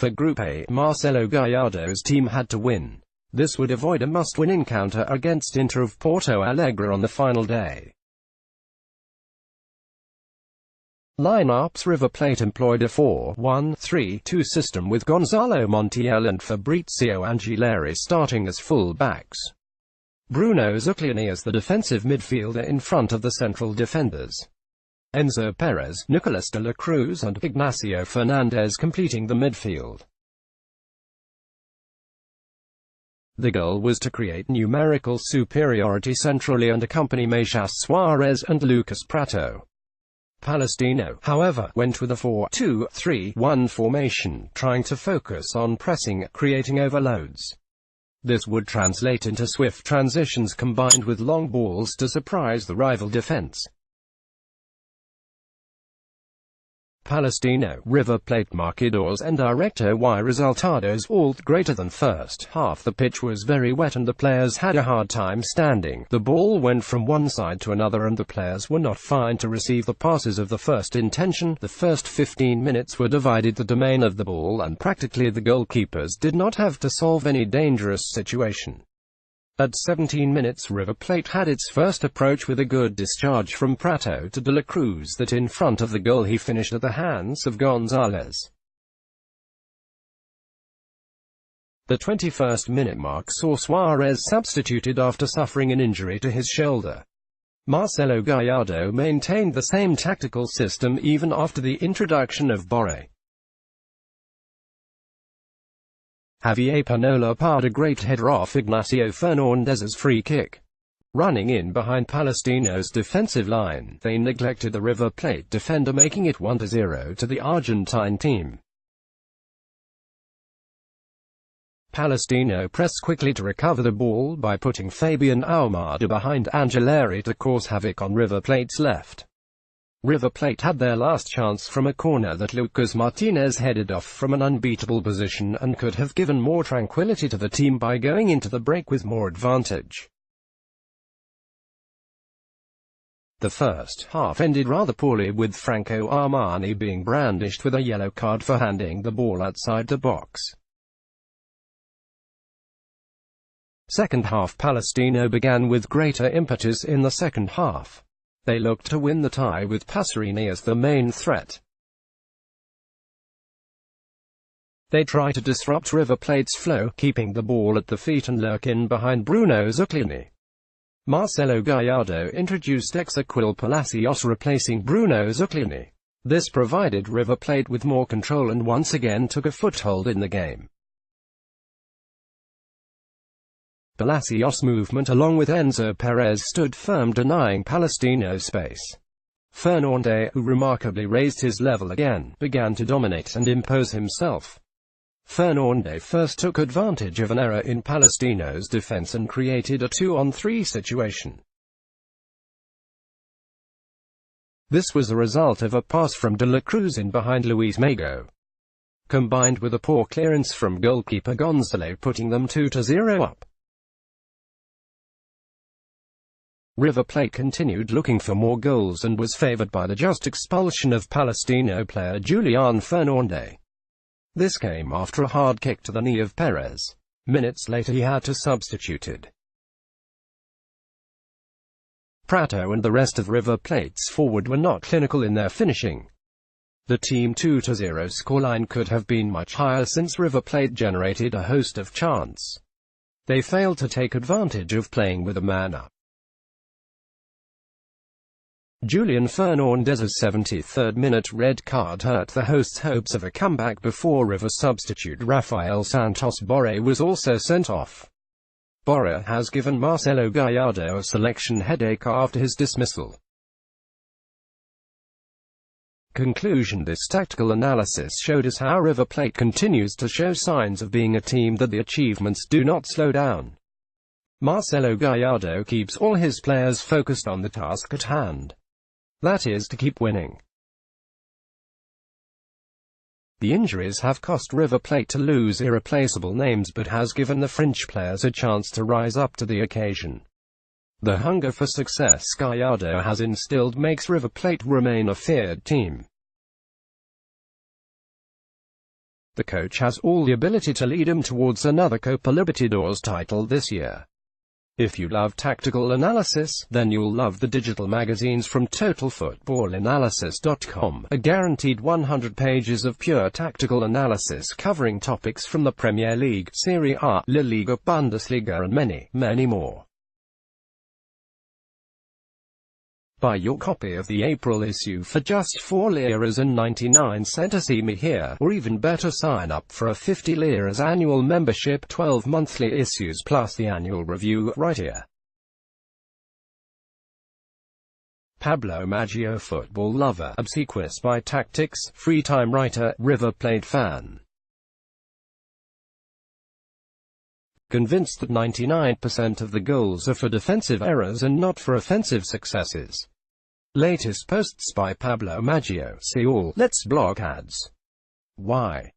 For Group A, Marcelo Gallardo's team had to win. This would avoid a must-win encounter against Inter of Porto Alegre on the final day. Lineups: River Plate employed a 4-1-3-2 system with Gonzalo Montiel and Fabrizio Angileri starting as full-backs. Bruno Zucclini as the defensive midfielder in front of the central defenders. Enzo Perez, Nicolas de la Cruz and Ignacio Fernandez completing the midfield. The goal was to create numerical superiority centrally and accompany Meixas Suarez and Lucas Prato. Palestino, however, went with a 4-2-3-1 formation, trying to focus on pressing, creating overloads. This would translate into swift transitions combined with long balls to surprise the rival defense. Palestino, River Plate marcadores and director y resultados all greater than first half. The pitch was very wet and the players had a hard time standing. The ball went from one side to another and the players were not fine to receive the passes of the first intention. The first 15 minutes were divided the domain of the ball and practically the goalkeepers did not have to solve any dangerous situation. At 17 minutes River Plate had its first approach with a good discharge from Prato to de la Cruz that in front of the goal he finished at the hands of Gonzalez. The 21st minute mark saw Suarez substituted after suffering an injury to his shoulder. Marcelo Gallardo maintained the same tactical system even after the introduction of Borre. Javier Pinola parred a great header off Ignacio Fernandez's free kick. Running in behind Palestino's defensive line, they neglected the River Plate defender, making it 1-0 to the Argentine team. Palestino pressed quickly to recover the ball by putting Fabian Almada behind Angileri to cause havoc on River Plate's left. River Plate had their last chance from a corner that Lucas Martinez headed off from an unbeatable position and could have given more tranquility to the team by going into the break with more advantage. The first half ended rather poorly, with Franco Armani being brandished with a yellow card for handing the ball outside the box. Second half: Palestino began with greater impetus in the second half. They looked to win the tie with Passerini as the main threat. They tried to disrupt River Plate's flow, keeping the ball at the feet and lurk in behind Bruno Zucclini. Marcelo Gallardo introduced Ezequiel Palacios replacing Bruno Zucclini. This provided River Plate with more control and once again took a foothold in the game. Palacios' movement along with Enzo Perez stood firm, denying Palestino space. Fernandez, who remarkably raised his level again, began to dominate and impose himself. Fernandez first took advantage of an error in Palestino's defense and created a 2-on-3 situation. This was the result of a pass from de la Cruz in behind Luis Mago, combined with a poor clearance from goalkeeper Gonzalo, putting them 2-0 up. River Plate continued looking for more goals and was favored by the just expulsion of Palestino player Julian Fernandez. This came after a hard kick to the knee of Perez. Minutes later he had to substituted. Prato and the rest of River Plate's forward were not clinical in their finishing. The team 2-0 scoreline could have been much higher since River Plate generated a host of chances. They failed to take advantage of playing with a man up. Julian Fernandez's 73rd minute red card hurt the hosts' hopes of a comeback before River substitute Rafael Santos Borre was also sent off. Borre has given Marcelo Gallardo a selection headache after his dismissal. Conclusion: this tactical analysis showed us how River Plate continues to show signs of being a team that the achievements do not slow down. Marcelo Gallardo keeps all his players focused on the task at hand. That is, to keep winning. The injuries have cost River Plate to lose irreplaceable names, but has given the French players a chance to rise up to the occasion. The hunger for success Gallardo has instilled makes River Plate remain a feared team. The coach has all the ability to lead him towards another Copa Libertadores title this year. If you love tactical analysis, then you'll love the digital magazines from TotalFootballAnalysis.com, a guaranteed 100 pages of pure tactical analysis covering topics from the Premier League, Serie A, La Liga, Bundesliga and many, many more. Buy your copy of the April issue for just 4 liras and 99 cents to see me here, or even better, sign up for a 50 liras annual membership, 12 monthly issues plus the annual review, right here. Pablo Maggio, football lover, obsequious by tactics, free-time writer, River Plate fan. Convinced that 99% of the goals are for defensive errors and not for offensive successes. Latest posts by Pablo Maggio. See all. Let's block ads. Why?